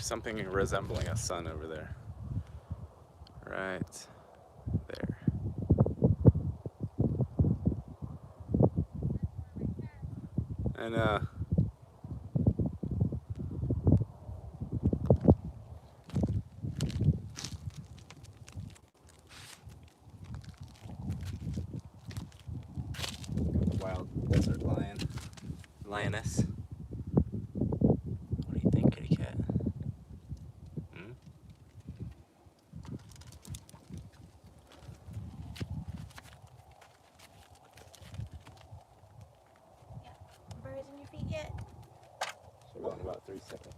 there's something resembling a sun over there. Right there. And wild desert lion, lioness. What do you think, kitty cat? Hmm? Yeah. Burrs in your feet yet? She'll go in about 3 seconds.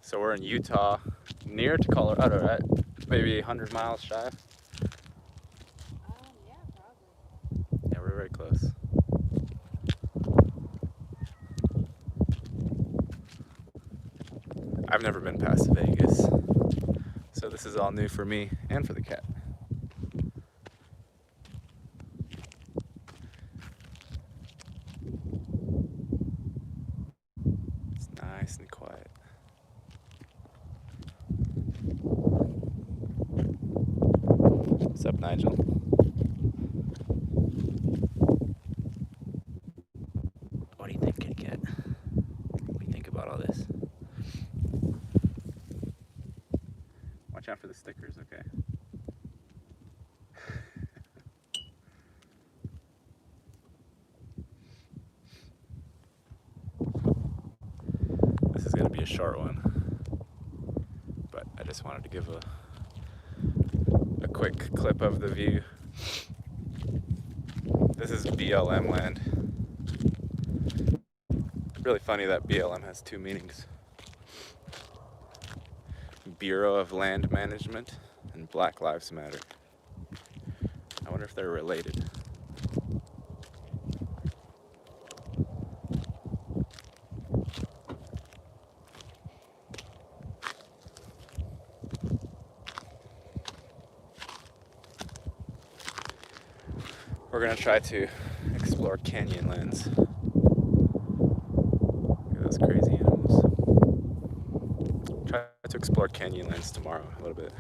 So we're in Utah, near to Colorado, right? Maybe 100 miles shy. Yeah, probably. Yeah, we're very close. I've never been past Vegas, so this is all new for me and for the cat. It's nice and quiet. What's up, Nigel? What do you think, kitty cat? What do you think about all this? Watch out for the stickers, okay? This is gonna be a short one, but I just wanted to give a quick clip of the view. This is BLM land. Really funny that BLM has 2 meanings. Bureau of Land Management and Black Lives Matter. I wonder if they're related. We're gonna try to explore Canyonlands. Look at those crazy animals. Try to explore Canyonlands tomorrow a little bit.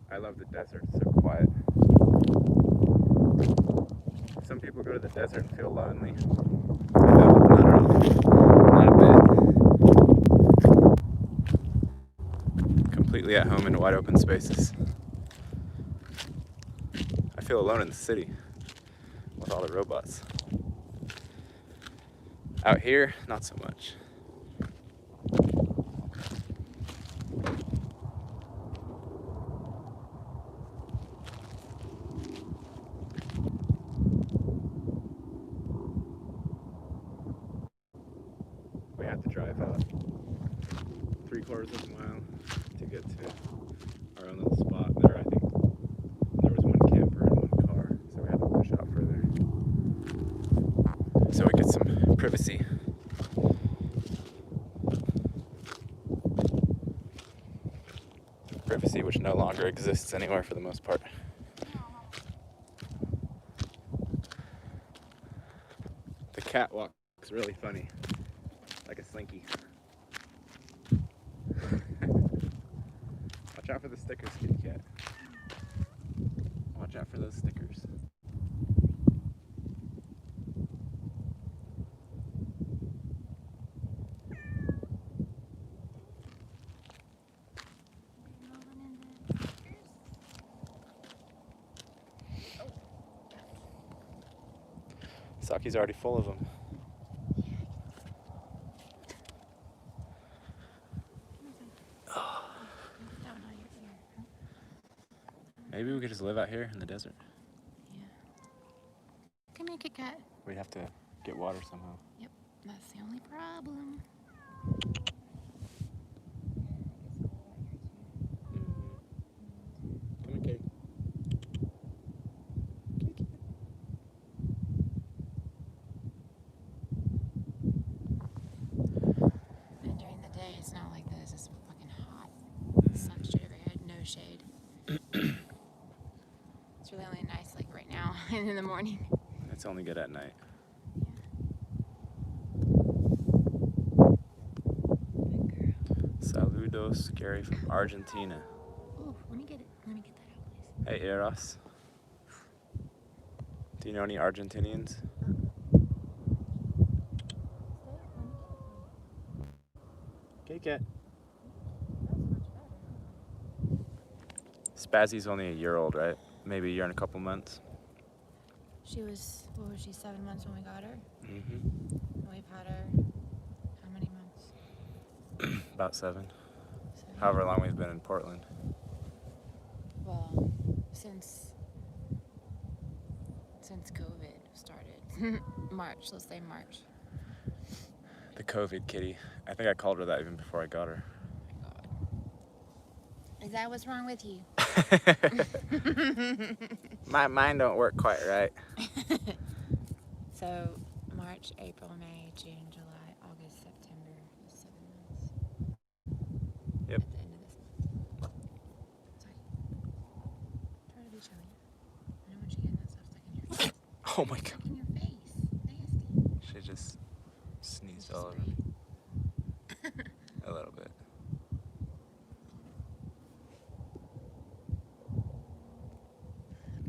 I love the desert, it's so quiet. Some people go to the desert and feel lonely. I don't, not at all. Not a bit. Completely at home in wide open spaces. I feel alone in the city with all the robots. Out here, not so much. We have to drive out 3/4 of a mile to get to our own little spot. There, I think there was one camper and one car, so we had to push out further so we get some privacy. Privacy which no longer exists anywhere for the most part. The cat walks really funny, like a slinky. Watch out for the stickers, kitty cat. Watch out for those stickers. Saki's already full of them. Maybe we could just live out here in the desert. Yeah. Come here, Kit Kat. We'd have to get water somehow. Yep, that's the only problem. Come here, kitty. It's really only nice like right now and in the morning. It's only good at night. Good girl. Saludos, Gary from Argentina. Ooh, let me get it. Let me get that out, please. Hey, Eros. Do you know any Argentinians? Kitty cat. Spazzy's only a year old, right? Maybe a year and a couple months. She was, what was she, 7 months when we got her? Mm-hmm. We've had her, how many months? About 7. So, However long we've been in Portland. well, since COVID started. March, let's say March. The COVID kitty. I think I called her that even before I got her. Oh my God. Is that what's wrong with you? My mind don't work quite right. So, March, April, May, June, July, August, September, 7 months. Yep. At the end of this month. Sorry. Try to be chilly. I don't want you getting that stuff stuck in your face. Oh my god. Stuck in your face. Nasty. She just sneezed Just all over spray me. it. A little bit.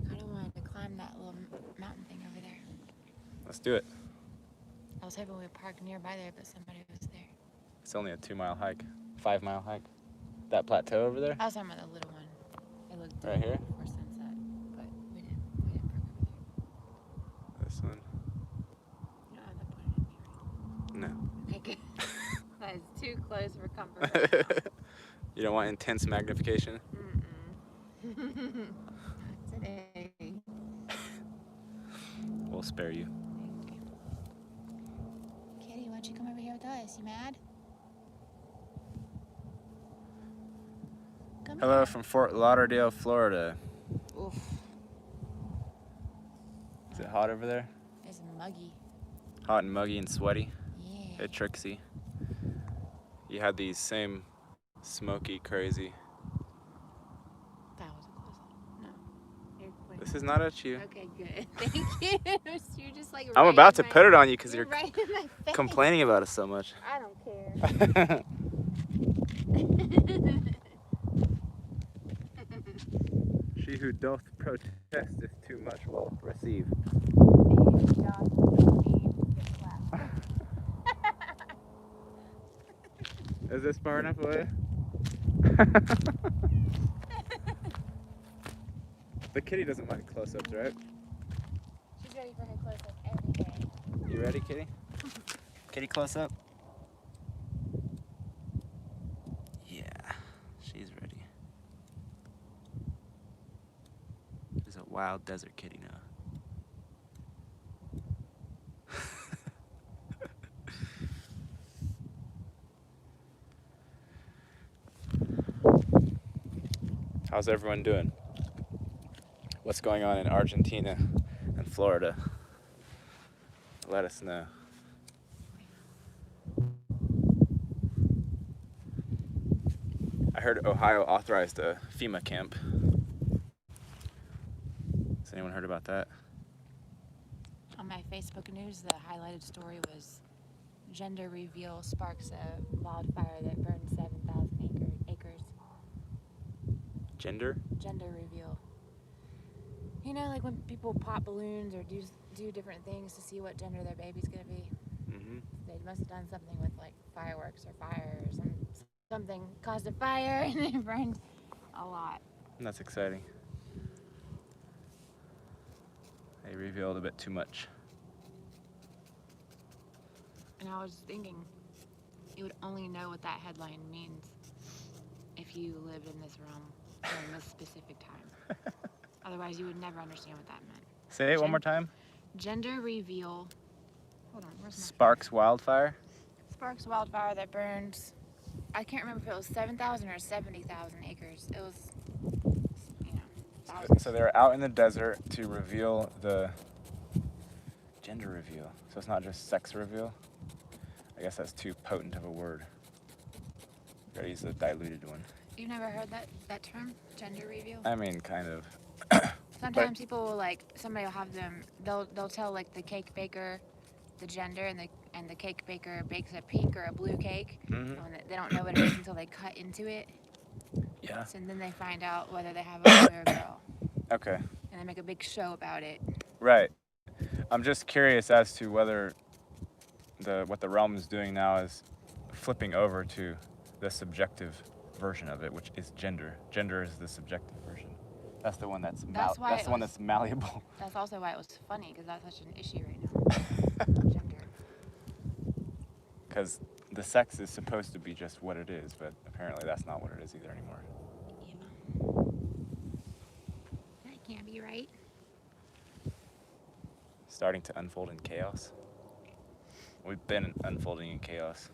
I kind of wanted to climb that little mountain thing over there. Let's do it. I was hoping we would park nearby there, but somebody was there. It's only a 2-mile hike. 5-mile hike. That plateau over there? I was talking about the little one. It looked Right here? before sunset, but we didn't park over there. This one? You don't have to put it in here, No. right? Okay, good. That is too close for comfort right now. You don't want intense magnification? Mm-mm. Not today. We'll spare you. Thank you. Kitty, why don't you come over here with us? You mad? Come Hello here. from Fort Lauderdale, Florida. Oof. Is it hot over there? It's muggy. Hot and muggy and sweaty? Yeah. Hey, Trixie. You had these same smoky, crazy. That was a close one. No. You're pointing This is not at you. Okay, good. Thank you. You're just like I'm right about in to my- put it on you because you're right in my face. complaining about it so much. I don't care. She who doth protesteth too much will receive. Is this far enough away? The kitty doesn't like close-ups, right? She's ready for her close-up every day. You ready, kitty? Kitty close-up? Yeah, she's ready. She's a wild desert kitty now. How's everyone doing? What's going on in Argentina and Florida? Let us know. I heard Ohio authorized a FEMA camp. Has anyone heard about that? On my Facebook news, the highlighted story was gender reveal sparks a wildfire that burned 7,000 acres. Gender? Gender reveal. You know, like when people pop balloons or do different things to see what gender their baby's gonna be. Mm-hmm. They must have done something with like fireworks or fire or something caused a fire and it burned a lot. That's exciting. They revealed a bit too much. And I was thinking, you would only know what that headline means if you lived in this realm during this specific time. Otherwise, you would never understand what that meant. Say it one more time. Gender reveal. Hold on, where's my Sparks wildfire. Sparks wildfire that burns. I can't remember if it was 7,000 or 70,000 acres. It was, you know, thousands. So they're out in the desert to reveal the gender reveal. So it's not just sex reveal. I guess that's too potent of a word. Gotta use the diluted one. You've never heard that term, gender reveal? I mean, kind of. Sometimes people will somebody will have them. They'll tell like the cake baker the gender, and the cake baker bakes a pink or a blue cake, Mm-hmm. and they don't know what it is until they cut into it. Yeah. So then they find out whether they have a boy or a girl, Okay. and they make a big show about it. Right. I'm just curious as to whether what the realm is doing now is flipping over to the subjective version of it, which is gender. Gender is the subjective version. That's the one that's the one that's malleable. That's also why it was funny, because that's such an issue right now. Gender. Because the sex is supposed to be just what it is, but apparently that's not what it is either anymore. Yeah. That can't be right. Starting to unfold in chaos. We've been unfolding in chaos.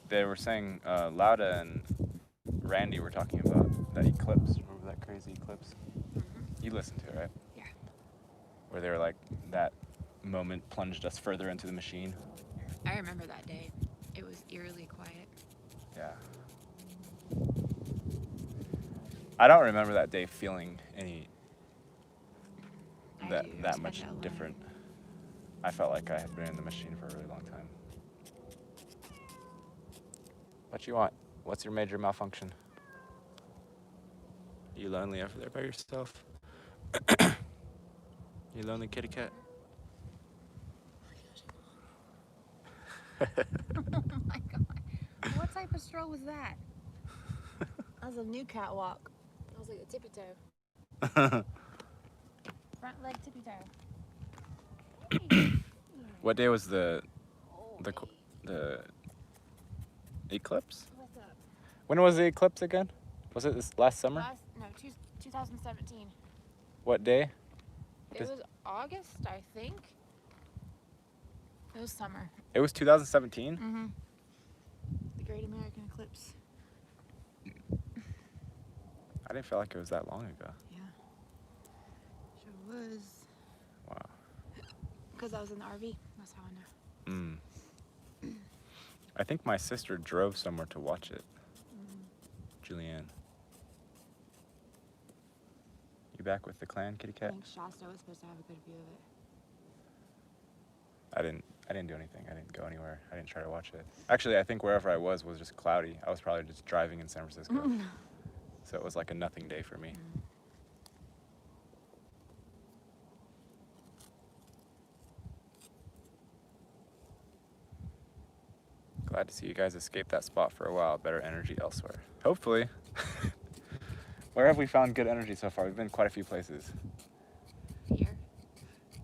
They were saying, Lauda and Randy were talking about that eclipse. Remember that crazy eclipse? Mm-hmm. You listened to it, right? Yeah. Where they were like, that moment plunged us further into the machine. I remember that day. It was eerily quiet. Yeah. I don't remember that day feeling any that much different. I felt like I had been in the machine for a really long time. What you want? What's your major malfunction? You lonely over there by yourself? You lonely kitty cat? Oh my god. What type of stroll was that? That was a new catwalk. That was like a tippy toe. Front leg tippy toe. What day was the eclipse? What's up? When was the eclipse again? Was it this last summer? 2017. What day? It was August, I think. It was summer. It was 2017? Mm-hmm. The Great American Eclipse. I didn't feel like it was that long ago. Yeah. Sure was. Wow. Because I was in the RV. That's how I know. I think my sister drove somewhere to watch it. Julianne. You back with the clan, kitty I cat? think Shasta was supposed to have a good view of it. I didn't do anything. I didn't go anywhere. I didn't try to watch it. Actually, I think wherever I was just cloudy. I was probably just driving in San Francisco. So it was like a nothing day for me. Glad to see you guys escape that spot for a while. Better energy elsewhere. Hopefully. Where have we found good energy so far? We've been quite a few places. Here.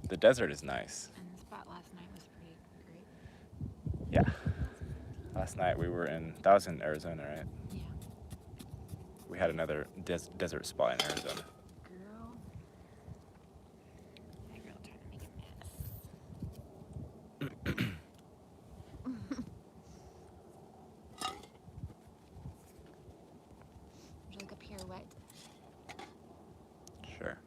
The desert is nice. And the spot last night was pretty great. Yeah. Last night we were that was in Arizona, right? Yeah. We had another desert spot in Arizona. Girl. That girl trying to make a mess. Would you like a pirouette? Sure.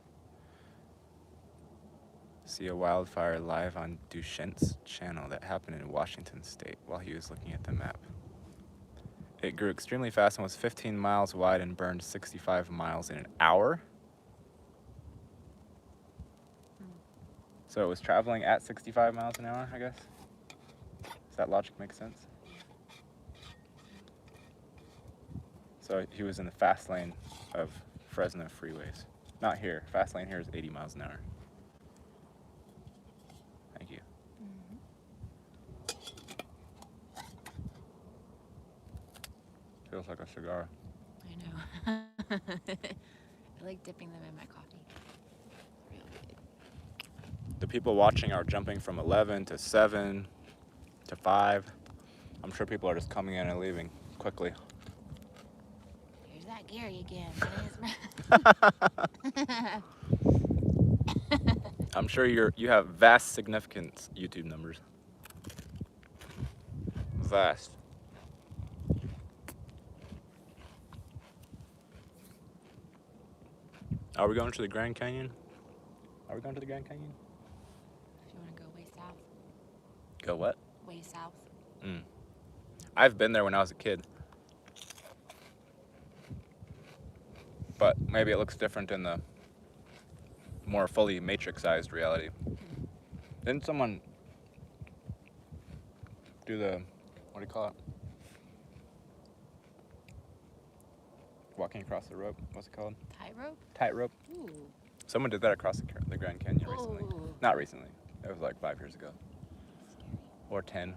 See a wildfire live on Duchesne's channel that happened in Washington State while he was looking at the map. It grew extremely fast and was 15 miles wide and burned 65 miles in an hour. So it was traveling at 65 miles an hour, I guess. Does that logic make sense? So he was in the fast lane of Fresno freeways. Not here. Fast lane here is 80 miles an hour. Thank you. Feels like a cigar. I know. I like dipping them in my coffee. Real good. The people watching are jumping from 11 to 7 to 5. I'm sure people are just coming in and leaving quickly. Here's that Gary again. I'm sure you have vast significant YouTube numbers. Vast. Are we going to the Grand Canyon? Are we going to the Grand Canyon? If you want to go way south. Go what? Way south. I've been there when I was a kid. But maybe it looks different in the more fully matrixized reality. Didn't someone do the, what do you call it? Walking across the rope, what's it called? Tightrope? Tightrope. Ooh. Someone did that across the Grand Canyon recently. Ooh. Not recently. It was like 5 years ago. Scary. Or 10.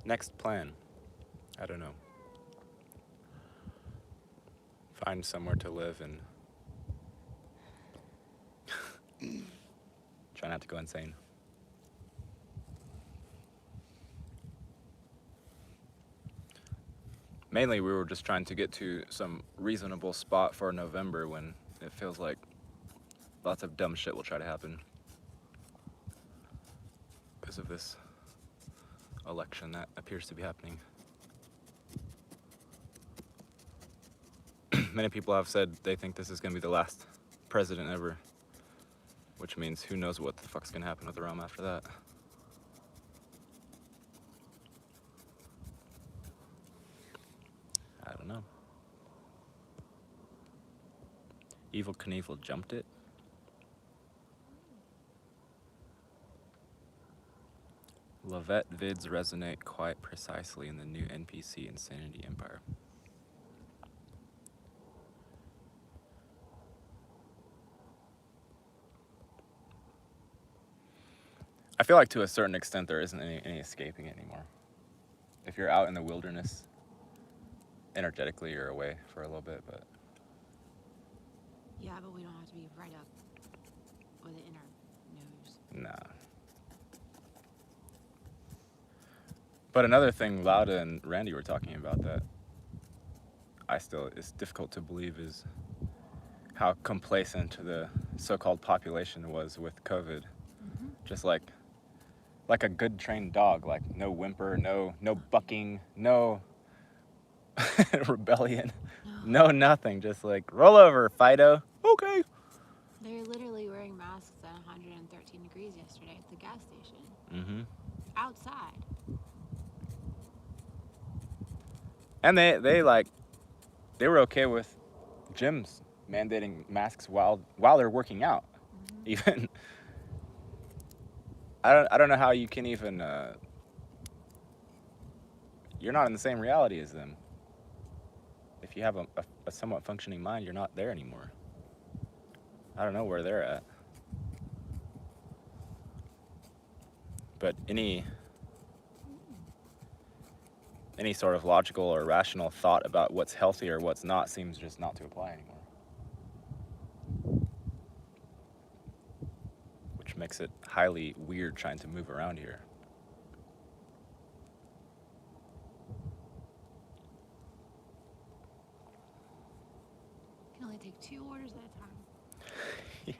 Next plan. I don't know. Find somewhere to live and try not to go insane. Mainly, we were just trying to get to some reasonable spot for November when it feels like lots of dumb shit will try to happen because of this election that appears to be happening. Many people have said they think this is going to be the last president ever, which means who knows what the fuck's going to happen with the realm after that. I don't know. Evel Knievel jumped it. Lovette vids resonate quite precisely in the new NPC Insanity Empire. I feel like to a certain extent there isn't any escaping anymore. If you're out in the wilderness, energetically you're away for a little bit, but Yeah, but we don't have to be right up with it in our nose. nah. But another thing Lauda and Randy were talking about that it's difficult to believe is how complacent the so-called population was with COVID. Mm-hmm. Just like a good trained dog, like no whimper, no bucking, no rebellion, no nothing, just like roll over, Fido. Okay. They're literally wearing masks at 113 degrees yesterday at the gas station. Mm-hmm. Outside. And they were okay with gyms mandating masks while they're working out. Mm-hmm. Even I don't know how you can even you're not in the same reality as them. If you have a somewhat functioning mind, you're not there anymore. I don't know where they're at. But any sort of logical or rational thought about what's healthy or what's not seems just not to apply anymore. Which makes it highly weird trying to move around here. You can only take 2 orders at a time. Yeah.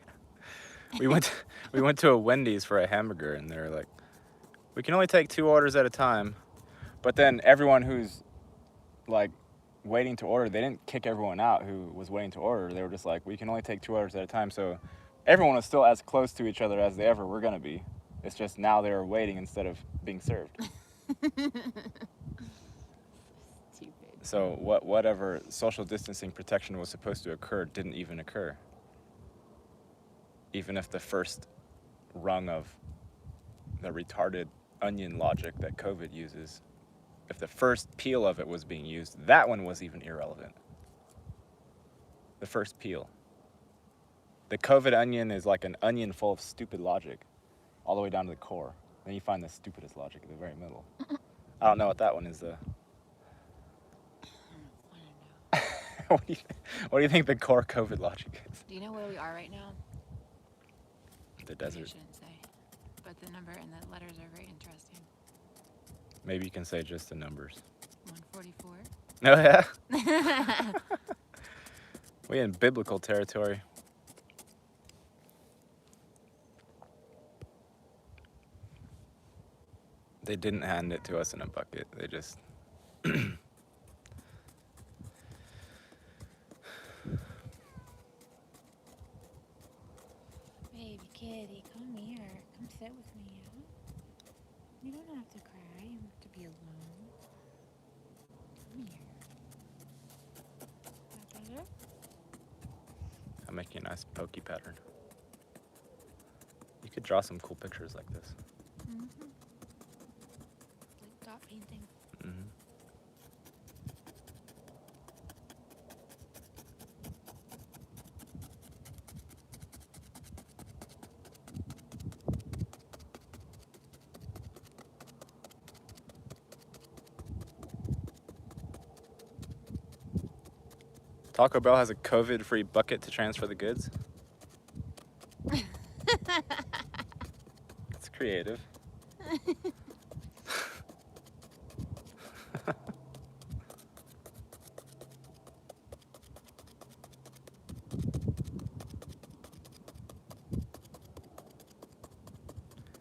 We went to a Wendy's for a hamburger and they're like, we can only take 2 orders at a time. But then everyone who's like waiting to order, they didn't kick everyone out who was waiting to order. They were just like, we can only take 2 orders at a time. So everyone was still as close to each other as they ever were going to be. It's just now they were waiting instead of being served. Stupid. So whatever social distancing protection was supposed to occur didn't even occur. Even if the first rung of the retarded onion logic that COVID uses, if the first peel of it was being used, that one was even irrelevant. The first peel. The COVID onion is like an onion full of stupid logic, all the way down to the core. Then you find the stupidest logic at the very middle. I don't know what that one is, though. I don't know. What do you think the core COVID logic is? Do you know where we are right now? The Maybe I desert. shouldn't say. But the number and the letters are very interesting. Maybe you can say just the numbers. 144. Oh, yeah? We in biblical territory. They didn't hand it to us in a bucket. They just... Hey, You don't have to cry. You don't have to be alone. Come here. Is that better? I'm making a nice pokey pattern. You could draw some cool pictures like this. Mm-hmm. Like dot painting. Mm-hmm. Taco Bell has a COVID-free bucket to transfer the goods. It's creative.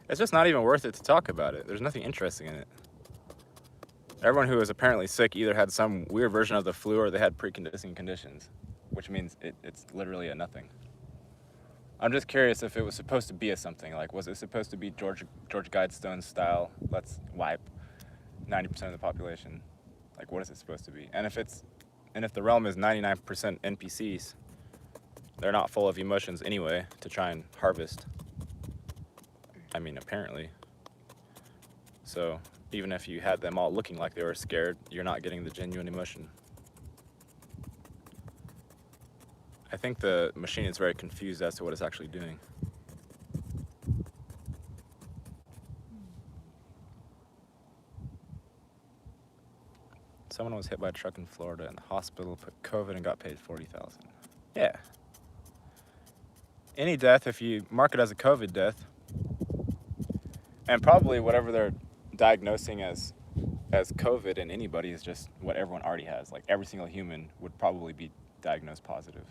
It's just not even worth it to talk about it. There's nothing interesting in it. Everyone who was apparently sick either had some weird version of the flu or they had preconditioning conditions, which means it's literally a nothing. I'm just curious if it was supposed to be a something. Like, was it supposed to be George Guidestone style, let's wipe 90% of the population? Like, what is it supposed to be? And if the realm is 99% NPCs, they're not full of emotions anyway to try and harvest. I mean, apparently. So even if you had them all looking like they were scared, you're not getting the genuine emotion. I think the machine is very confused as to what it's actually doing. Someone was hit by a truck in Florida in the hospital, put COVID and got paid $40,000. Yeah. Any death, if you mark it as a COVID death, and probably whatever they're diagnosing as COVID in anybody is just what everyone already has. Like every single human would probably be diagnosed positive,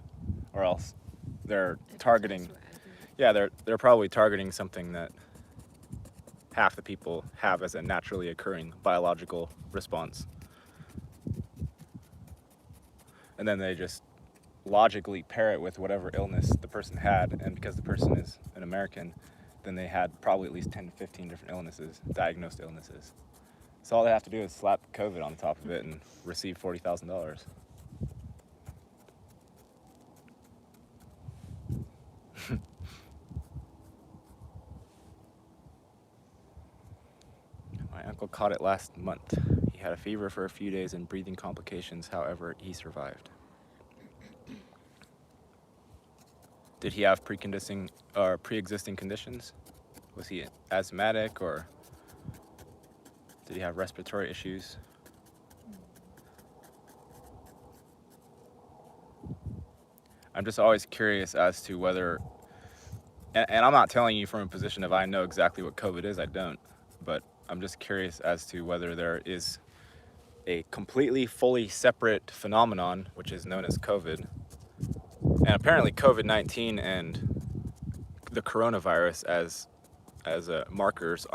or else they're targeting. Yeah, they're probably targeting something that half the people have as a naturally occurring biological response, and then they just logically pair it with whatever illness the person had, and because the person is an American, then they had probably at least 10 to 15 different illnesses, diagnosed illnesses. So all they have to do is slap COVID on top of it and receive $40,000. My uncle caught it last month. He had a fever for a few days and breathing complications. However, he survived. Did he have pre-existing conditions? Was he asthmatic, or did he have respiratory issues? I'm just always curious as to whether, and I'm not telling you from a position of I know exactly what COVID is, I don't, but I'm just curious as to whether there is a completely, fully separate phenomenon, which is known as COVID. And apparently COVID-19 and the coronavirus as markers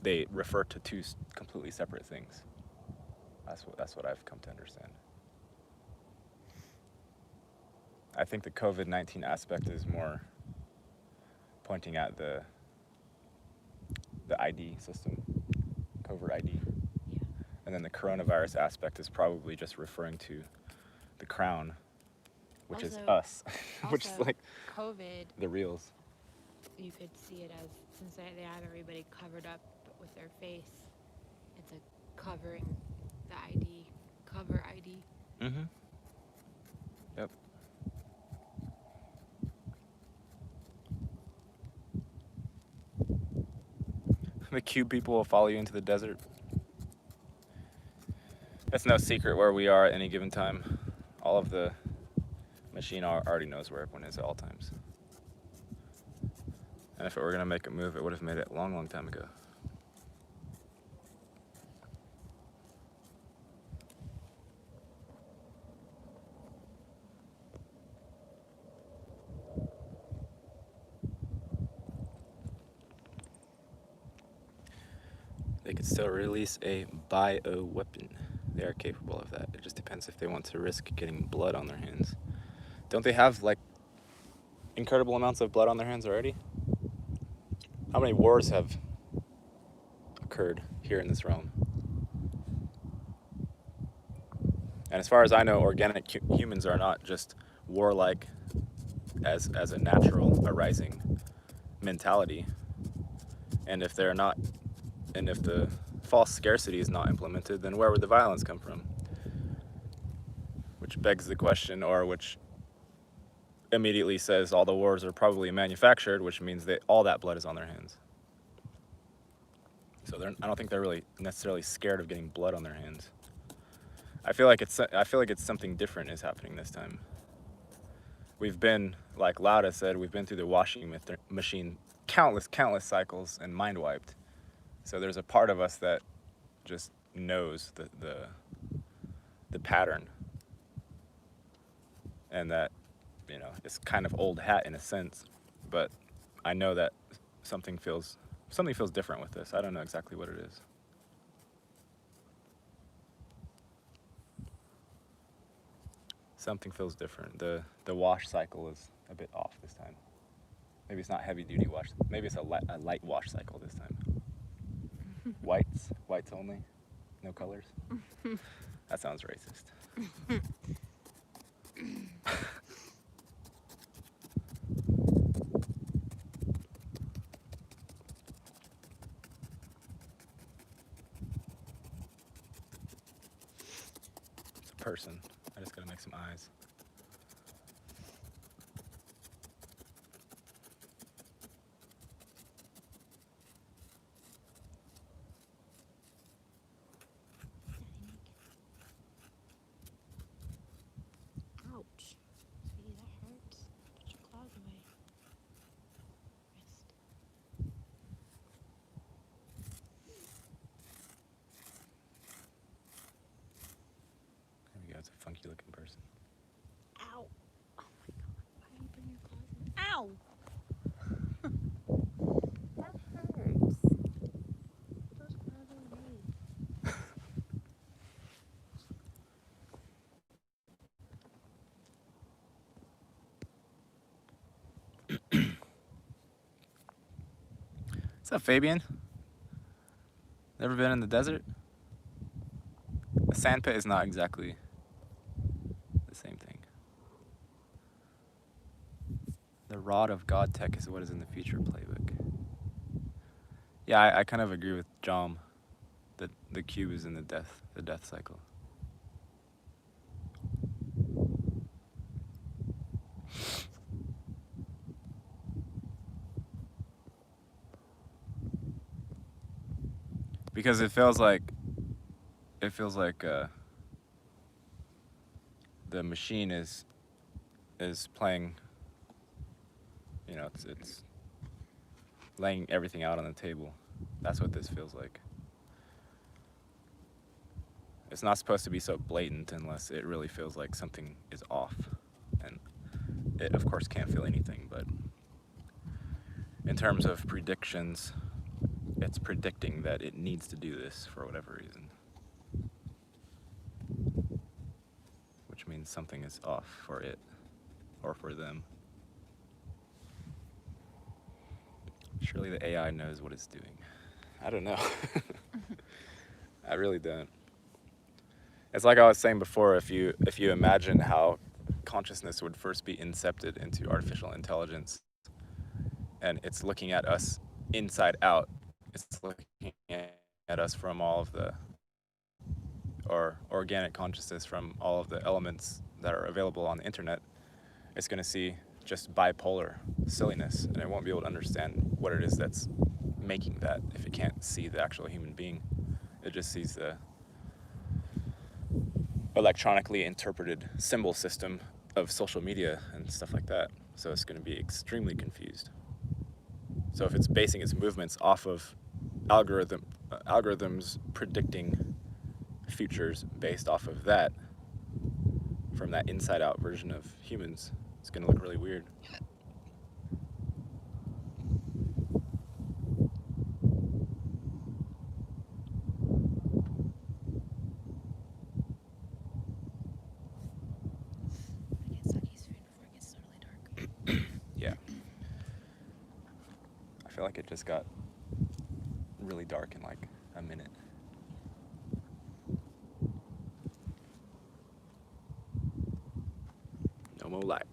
they refer to two completely separate things. That's what I've come to understand. I think the COVID-19 aspect is more pointing at the ID system, covert ID. Yeah. And then the coronavirus aspect is probably just referring to the crown, which is us, which is like COVID. The reals. You could see it as, since they have everybody covered up with their face, it's a covering the ID, cover ID. Mm-hmm. Yep. The cube people will follow you into the desert. It's no secret where we are at any given time. All of the machine already knows where everyone is at all times. And if it were going to make a move, it would have made it a long, long time ago. They could still release a bioweapon. They are capable of that. It just depends if they want to risk getting blood on their hands. Don't they have, like, incredible amounts of blood on their hands already? How many wars have occurred here in this realm. And as far as I know, organic humans are not just warlike as a natural arising mentality. And if they're not, and if the false scarcity is not implemented, then where would the violence come from? Which begs the question, or which immediately says all the wars are probably manufactured, which means that all that blood is on their hands. So I don't think they're really necessarily scared of getting blood on their hands. I feel like it's something different is happening this time. We've been, like Lauda said, we've been through the washing machine countless cycles and mind wiped. So there's a part of us that just knows the pattern, and that, you know, it's kind of old hat in a sense, but I know that something feels different with this. I don't know exactly what it is. Something feels different. The wash cycle is a bit off this time. Maybe it's not heavy duty wash. Maybe it's a light wash cycle this time. Whites only, no colors. That sounds racist. It's a person. I just gotta make some eyes. Ouch. See, that hurts. Put your claws away. Wrist. There we go. It's a funky looking person. Ow. Oh my god. Why are you putting your claws in? Ow! That hurts. Those claws away. What's up, Fabian? Never been in the desert? A sandpit is not exactly the same thing. The rod of God tech is what is in the future playbook. Yeah, I kind of agree with Jom that the cube is in the death cycle. Because it feels like the machine is playing, you know, it's laying everything out on the table. That's what this feels like. It's not supposed to be so blatant unless it really feels like something is off. And it, of course, can't feel anything, but in terms of predictions, it's predicting that it needs to do this for whatever reason. Which means something is off for it, or for them. Surely the AI knows what it's doing. I don't know. I really don't. It's like I was saying before, if you imagine how consciousness would first be incepted into artificial intelligence, and it's looking at us inside out, it's looking at us from all of the, or organic consciousness from all of the elements that are available on the internet, it's going to see just bipolar silliness, and it won't be able to understand what it is that's making that if it can't see the actual human being. It just sees the electronically interpreted symbol system of social media and stuff like that. So it's going to be extremely confused. So if it's basing its movements off of algorithms predicting futures based off of that, from that inside out version of humans, it's going to look really weird. I get Sucky's food before it gets totally dark. Yeah. I feel like it just got really dark in like a minute. No more light.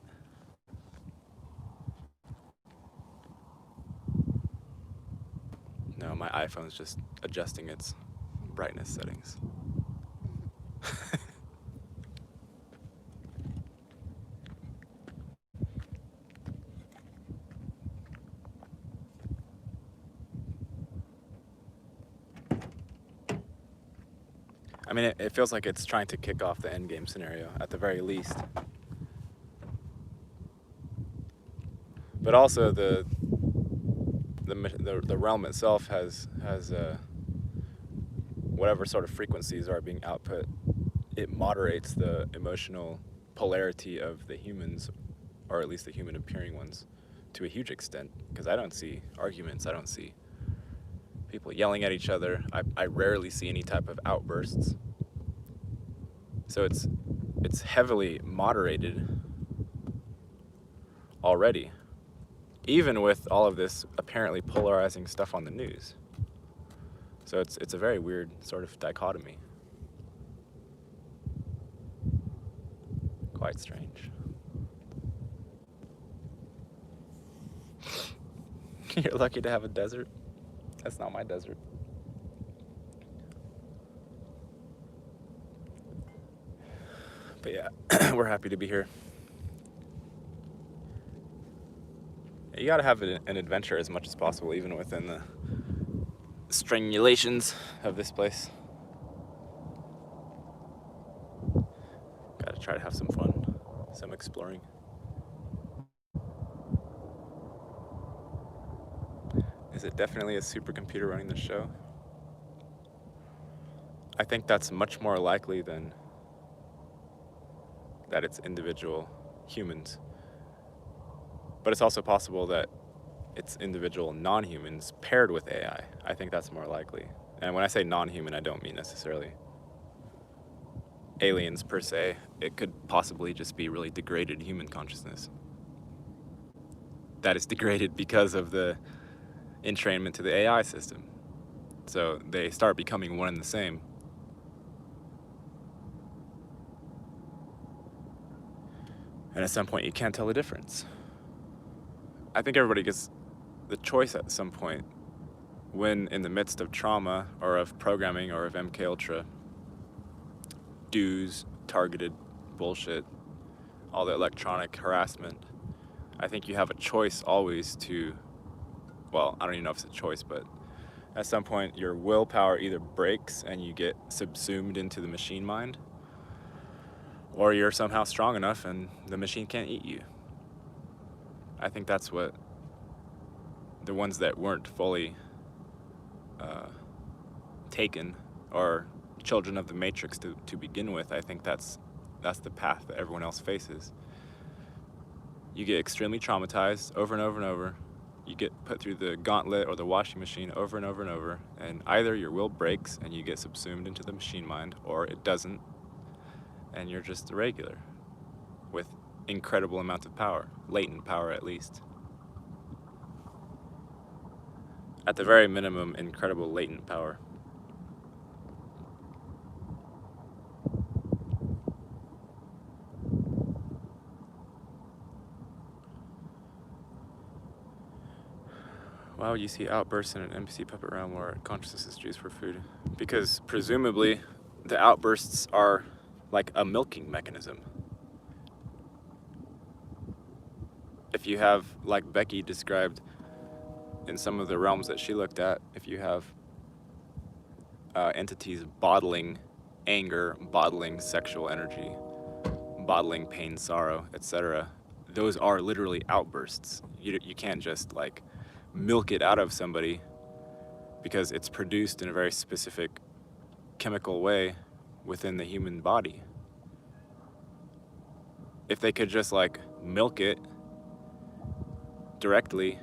No, my iPhone's just adjusting its brightness settings. I mean, it feels like it's trying to kick off the endgame scenario at the very least. But also the realm itself has whatever sort of frequencies are being output. It moderates the emotional polarity of the humans, or at least the human appearing ones, to a huge extent. Because I don't see arguments. I don't see people yelling at each other. I rarely see any type of outbursts. So it's heavily moderated already, even with all of this apparently polarizing stuff on the news. So it's a very weird sort of dichotomy. Quite strange. You're lucky to have a desert. That's not my desert. But yeah, we're happy to be here. You gotta have an adventure as much as possible, even within the strangulations of this place. Gotta try to have some fun, some exploring. Is it definitely a supercomputer running the show? I think that's much more likely than that it's individual humans. But it's also possible that it's individual non-humans paired with AI. I think that's more likely. And when I say non-human, I don't mean necessarily aliens per se. It could possibly just be really degraded human consciousness that is degraded because of the entrainment to the AI system. So they start becoming one and the same. And at some point, you can't tell the difference. I think everybody gets the choice at some point when in the midst of trauma or of programming or of MK Ultra, dues, targeted bullshit, all the electronic harassment. I think you have a choice always to, well, I don't even know if it's a choice, but at some point your willpower either breaks and you get subsumed into the machine mind, or you're somehow strong enough and the machine can't eat you. I think that's what the ones that weren't fully taken, or children of the Matrix to begin with, I think that's the path that everyone else faces. You get extremely traumatized over and over and over. You get put through the gauntlet or the washing machine over and over and over, and either your will breaks and you get subsumed into the machine mind, or it doesn't, and you're just a regular with incredible amounts of power, latent power at least. At the very minimum, incredible latent power. Why would you see outbursts in an NPC puppet realm where consciousness is used for food? Because presumably the outbursts are like a milking mechanism. If you have, like Becky described in some of the realms that she looked at, if you have entities bottling anger, bottling sexual energy, bottling pain, sorrow, etc., those are literally outbursts. You can't just like milk it out of somebody because it's produced in a very specific chemical way within the human body. If they could just like milk it directly,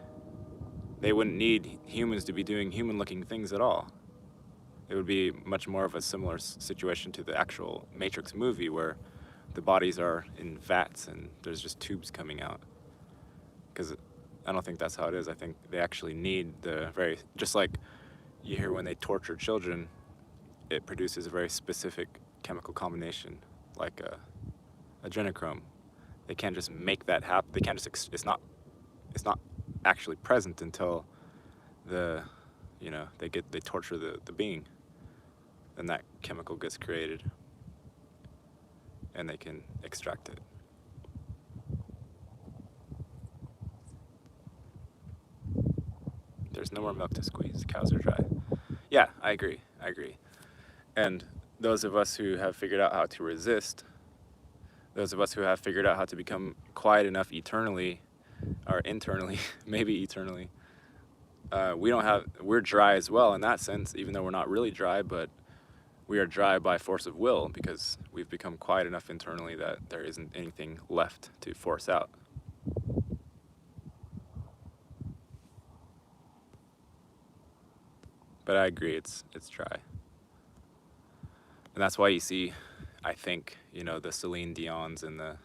they wouldn't need humans to be doing human-looking things at all. It would be much more of a similar situation to the actual Matrix movie, where the bodies are in vats and there's just tubes coming out. Because I don't think that's how it is. I think they actually need the very, just like you hear when they torture children, it produces a very specific chemical combination, like adrenochrome. They can't just make that happen. They can't just. It's not actually present until they torture the being. Then that chemical gets created, and they can extract it. There's no more milk to squeeze. Cows are dry. Yeah, I agree. And those of us who have figured out how to resist, those of us who have figured out how to become quiet enough eternally, or internally, maybe eternally, we're dry as well in that sense, even though we're not really dry, but we are dry by force of will because we've become quiet enough internally that there isn't anything left to force out. But I agree, it's dry. And that's why you see, I think, the Celine Dion's and the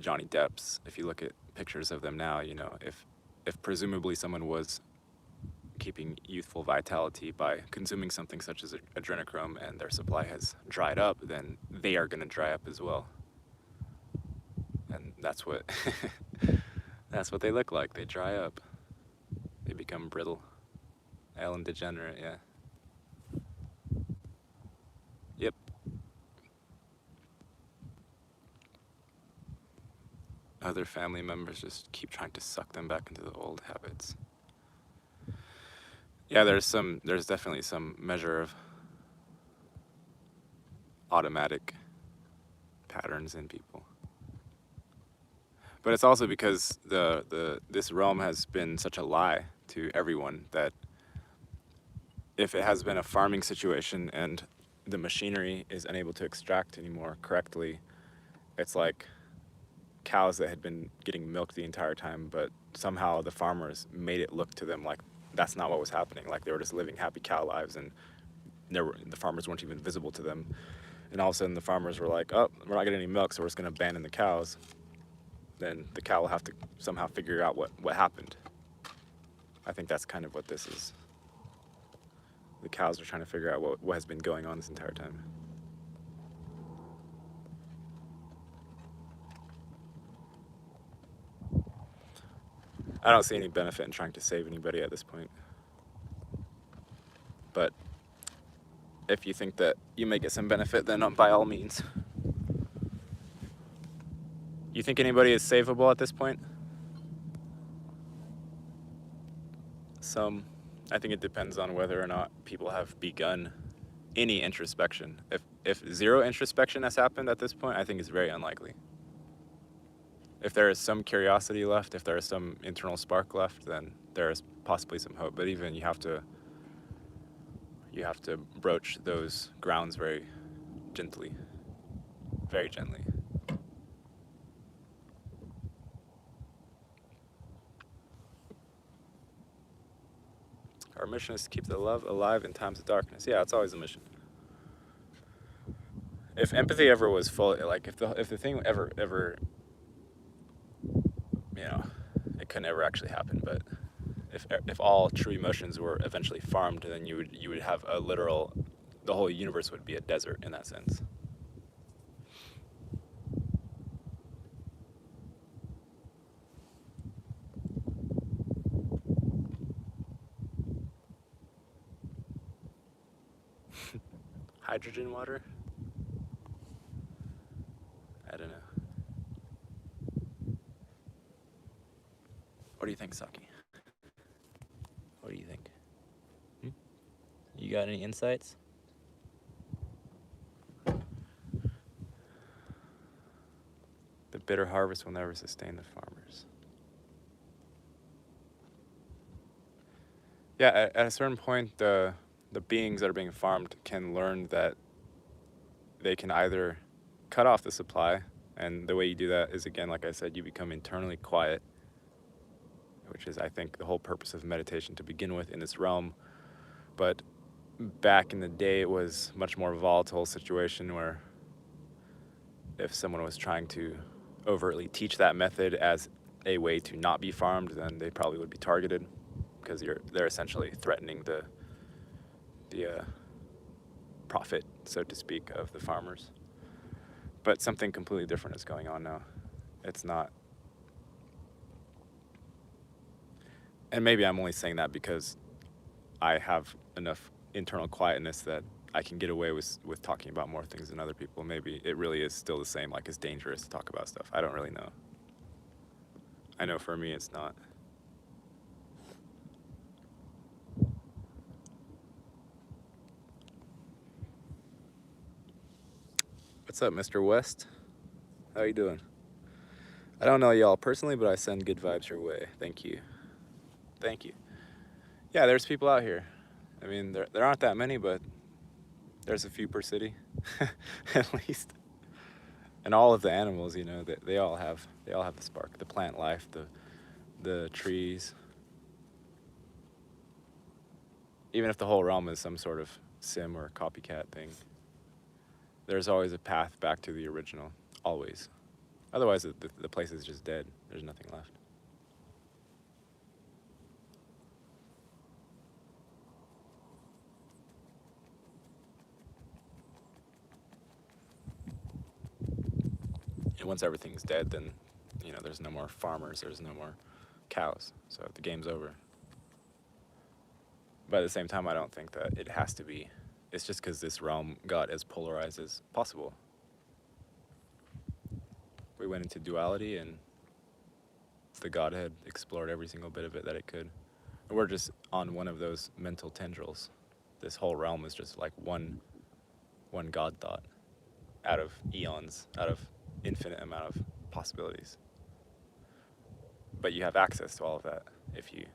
Johnny Depps. If you look at pictures of them now, if presumably someone was keeping youthful vitality by consuming something such as adrenochrome and their supply has dried up, then they are going to dry up as well. And that's what they look like. They dry up. They become brittle. Ellen DeGenerate, yeah. Yep. Other family members just keep trying to suck them back into the old habits. Yeah, there's definitely some measure of automatic patterns in people. But it's also because this realm has been such a lie to everyone that if it has been a farming situation and the machinery is unable to extract anymore correctly, it's like cows that had been getting milked the entire time, but somehow the farmers made it look to them like that's not what was happening. Like they were just living happy cow lives, and the farmers weren't even visible to them. And all of a sudden the farmers were like, oh, we're not getting any milk, so we're just going to abandon the cows. Then the cow will have to somehow figure out what happened. I think that's kind of what this is. The cows are trying to figure out what has been going on this entire time. I don't see any benefit in trying to save anybody at this point. But if you think that you may get some benefit, then by all means. You think anybody is savable at this point? Some. I think it depends on whether or not people have begun any introspection. If zero introspection has happened at this point, I think it's very unlikely. If there is some curiosity left, if there is some internal spark left, then there is possibly some hope. But even you have to broach those grounds very gently, very gently. Our mission is to keep the love alive in times of darkness. Yeah, it's always a mission. If empathy ever was full, like if the thing ever, it could never actually happen. But if all true emotions were eventually farmed, then you would have the whole universe would be a desert in that sense. Hydrogen water? I don't know. What do you think, Saki? What do you think? You got any insights? The bitter harvest will never sustain the farmers. Yeah, at a certain point, the beings that are being farmed can learn that they can either cut off the supply, and the way you do that is, again, like I said, you become internally quiet, which is, I think, the whole purpose of meditation to begin with in this realm. But back in the day, it was much more volatile situation where if someone was trying to overtly teach that method as a way to not be farmed, then they probably would be targeted. because they're essentially threatening the profit, so to speak, of the farmers. But something completely different is going on now. It's not, and maybe I'm only saying that because I have enough internal quietness that I can get away with talking about more things than other people. Maybe it really is still the same, like it's dangerous to talk about stuff. I don't really know. I know for me it's not. What's up, Mr. West? How you doing? I don't know y'all personally, but I send good vibes your way. Thank you. Thank you. Yeah, there's people out here. I mean, there aren't that many, but there's a few per city, at least. And all of the animals, you know, they all have the spark, the plant life, the trees. Even if the whole realm is some sort of sim or copycat thing, there's always a path back to the original, always. Otherwise, the place is just dead. There's nothing left. And once everything's dead, then, you know, there's no more farmers, there's no more cows, so the game's over. But at the same time, I don't think that it has to be. It's just because this realm got as polarized as possible. We went into duality, and the Godhead explored every single bit of it that it could. And we're just on one of those mental tendrils. This whole realm is just like one God thought out of eons, out of infinite amount of possibilities. But you have access to all of that if you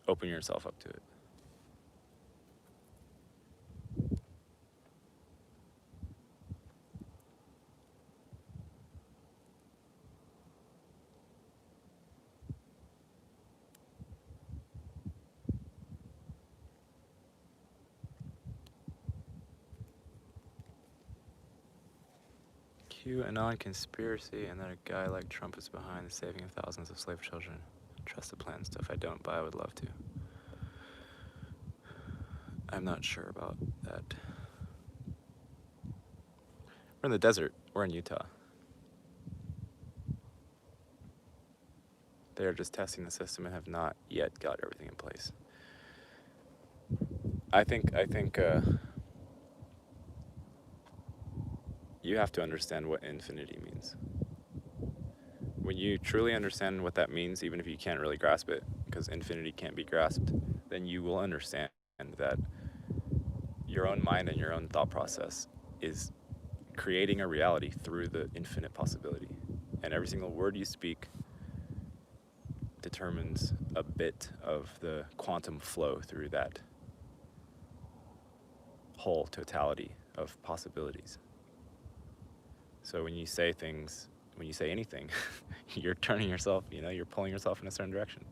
open yourself up to it. QAnon conspiracy, and that a guy like Trump is behind the saving of thousands of slave children. Trust the plan stuff I don't, but I would love to. I'm not sure about that. We're in the desert. We're in Utah. They are just testing the system and have not yet got everything in place. I think you have to understand what infinity means. When you truly understand what that means, even if you can't really grasp it, because infinity can't be grasped, then you will understand that your own mind and your own thought process is creating a reality through the infinite possibility. And every single word you speak determines a bit of the quantum flow through that whole totality of possibilities. So when you say things, when you say anything, you're turning yourself, you know, you're pulling yourself in a certain direction.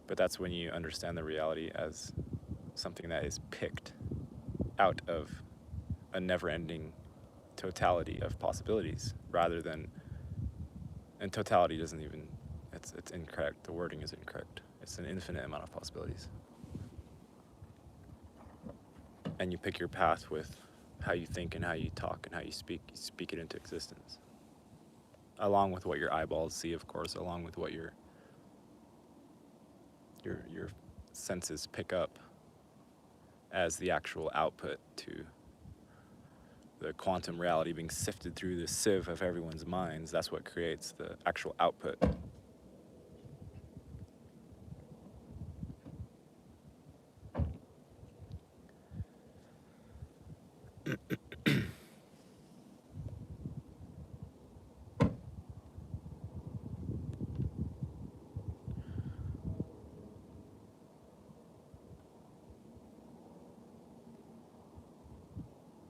But that's when you understand the reality as something that is picked out of a never-ending totality of possibilities, rather than, and totality doesn't even, it's incorrect, the wording is incorrect. It's an infinite amount of possibilities. And you pick your path with how you think and how you talk and how you speak it into existence. Along with what your eyeballs see, of course, along with what your senses pick up as the actual output to the quantum reality being sifted through the sieve of everyone's minds. That's what creates the actual output.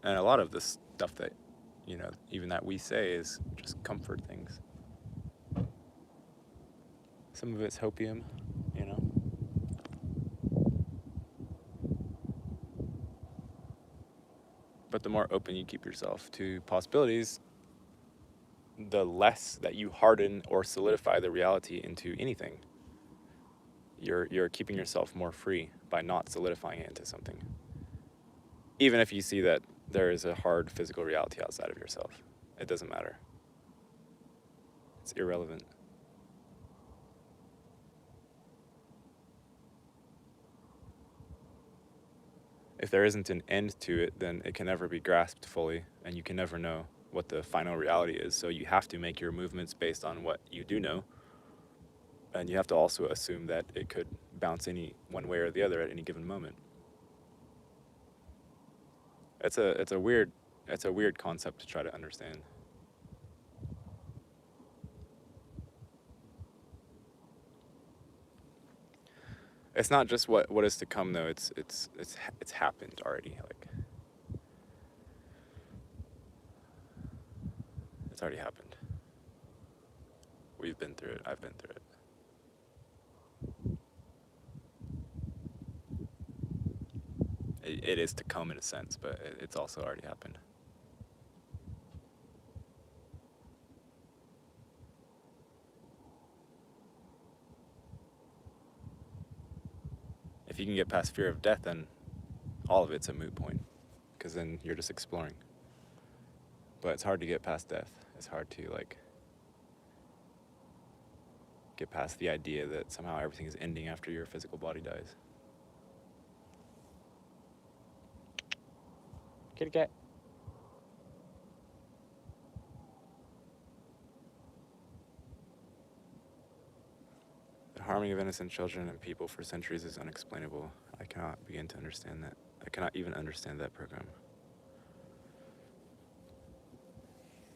And a lot of this stuff that, you know, even that we say is just comfort things. Some of it's hopium, you know. But the more open you keep yourself to possibilities, the less that you harden or solidify the reality into anything, you're keeping yourself more free by not solidifying it into something. Even if you see that there is a hard physical reality outside of yourself, it doesn't matter. It's irrelevant. If there isn't an end to it, then it can never be grasped fully, and you can never know what the final reality is. So you have to make your movements based on what you do know, and you have to also assume that it could bounce any one way or the other at any given moment. It's a weird concept to try to understand. It's not just what is to come though. It's happened already. Like it's already happened. We've been through it. I've been through it. It is to come in a sense, but it's also already happened. If you can get past fear of death, then all of it's a moot point, because then you're just exploring. But it's hard to get past death. It's hard to like get past the idea that somehow everything is ending after your physical body dies. Kitty cat. The harming of innocent children and people for centuries is unexplainable. I cannot begin to understand that. I cannot even understand that program.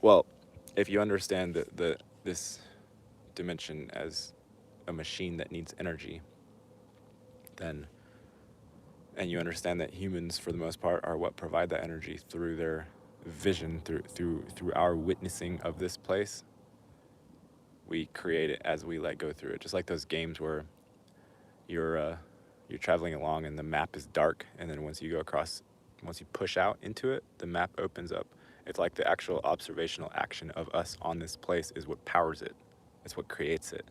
Well, if you understand this dimension as a machine that needs energy, then, and you understand that humans, for the most part, are what provide that energy through their vision, through our witnessing of this place, we create it as we like go through it. Just like those games where you're traveling along and the map is dark, and then once you push out into it, the map opens up. It's like the actual observational action of us on this place is what powers it. It's what creates it.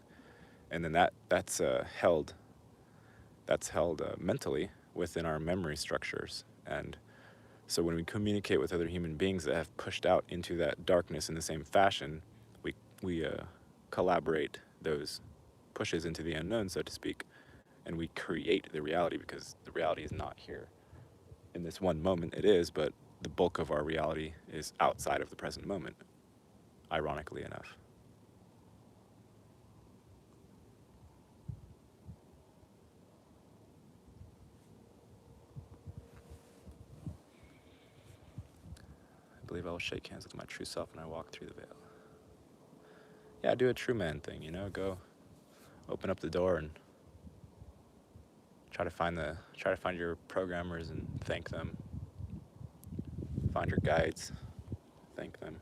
And then that's held mentally within our memory structures. And so when we communicate with other human beings that have pushed out into that darkness in the same fashion, we collaborate those pushes into the unknown, so to speak, and we create the reality, because the reality is not here. In this one moment it is, but the bulk of our reality is outside of the present moment, ironically enough. I believe I will shake hands with my true self when I walk through the veil. Yeah, do a true man thing, go open up the door and try to find your programmers and thank them. Find your guides, thank them.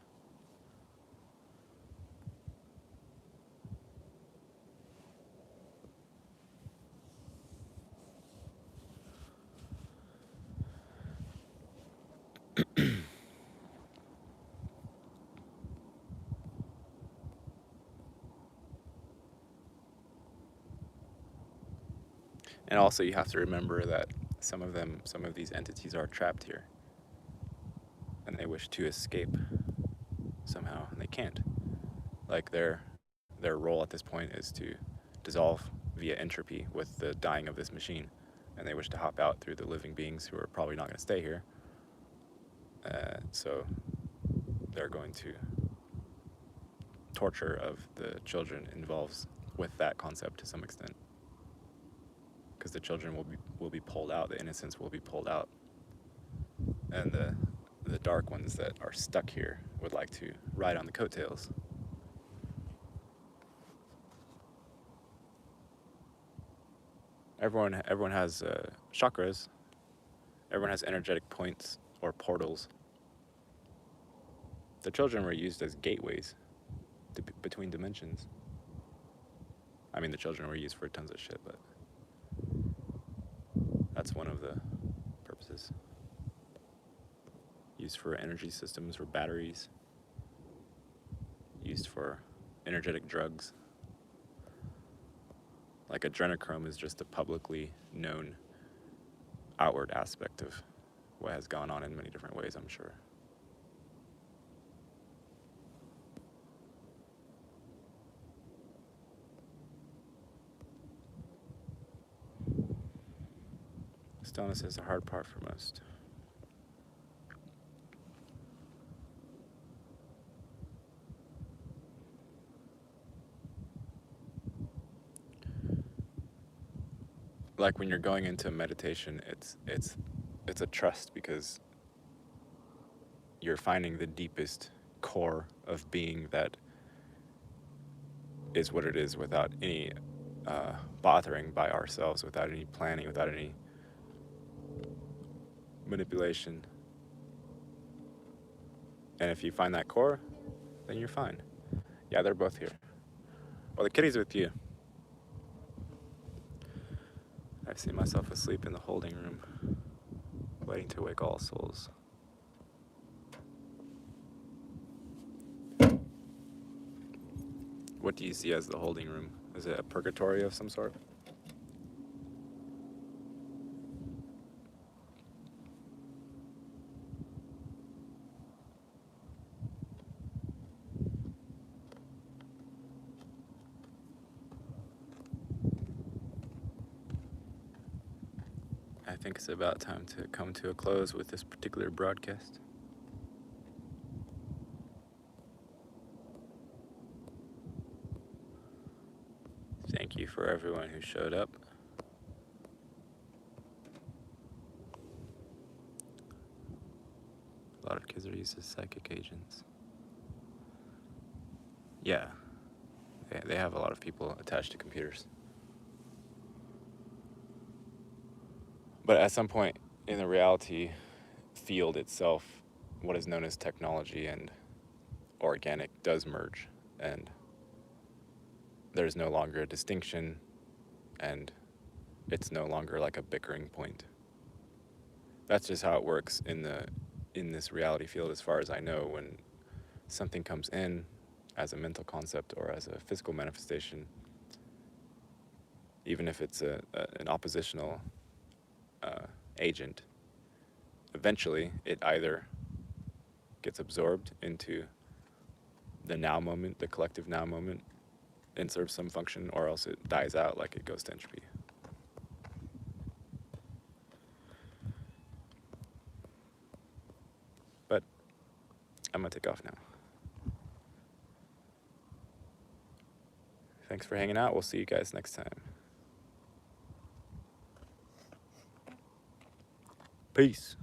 And also you have to remember that some of these entities are trapped here, and they wish to escape somehow, and they can't. Like their role at this point is to dissolve via entropy with the dying of this machine, and they wish to hop out through the living beings who are probably not going to stay here. So they're going to torture of the children involves with that concept to some extent, because the children will be pulled out, the innocents will be pulled out, and the dark ones that are stuck here would like to ride on the coattails. Everyone has chakras. Everyone has energetic points or portals. The children were used as gateways between dimensions. I mean, the children were used for tons of shit, but that's one of the purposes. Used for energy systems, for batteries. used for energetic drugs. Like adrenochrome is just a publicly known outward aspect of what has gone on in many different ways, I'm sure. Stillness is the hard part for most. Like when you're going into meditation, it's a trust, because you're finding the deepest core of being that is what it is, without any bothering by ourselves, without any planning, without any manipulation. And if you find that core, then you're fine. Yeah, they're both here. Well, the kitty's with you. I see myself asleep in the holding room, waiting to wake all souls. What do you see as the holding room? Is it a purgatory of some sort? I think it's about time to come to a close with this particular broadcast. Thank you for everyone who showed up. A lot of kids are used as psychic agents. Yeah, they have a lot of people attached to computers. But at some point in the reality field itself, what is known as technology and organic does merge, and there's no longer a distinction, and it's no longer like a bickering point. That's just how it works in this reality field, as far as I know. When something comes in as a mental concept or as a physical manifestation, even if it's an oppositional agent, eventually it either gets absorbed into the now moment, the collective now moment, and serves some function, or else it dies out, like it goes to entropy. But I'm gonna take off now. Thanks for hanging out. We'll see you guys next time. Peace.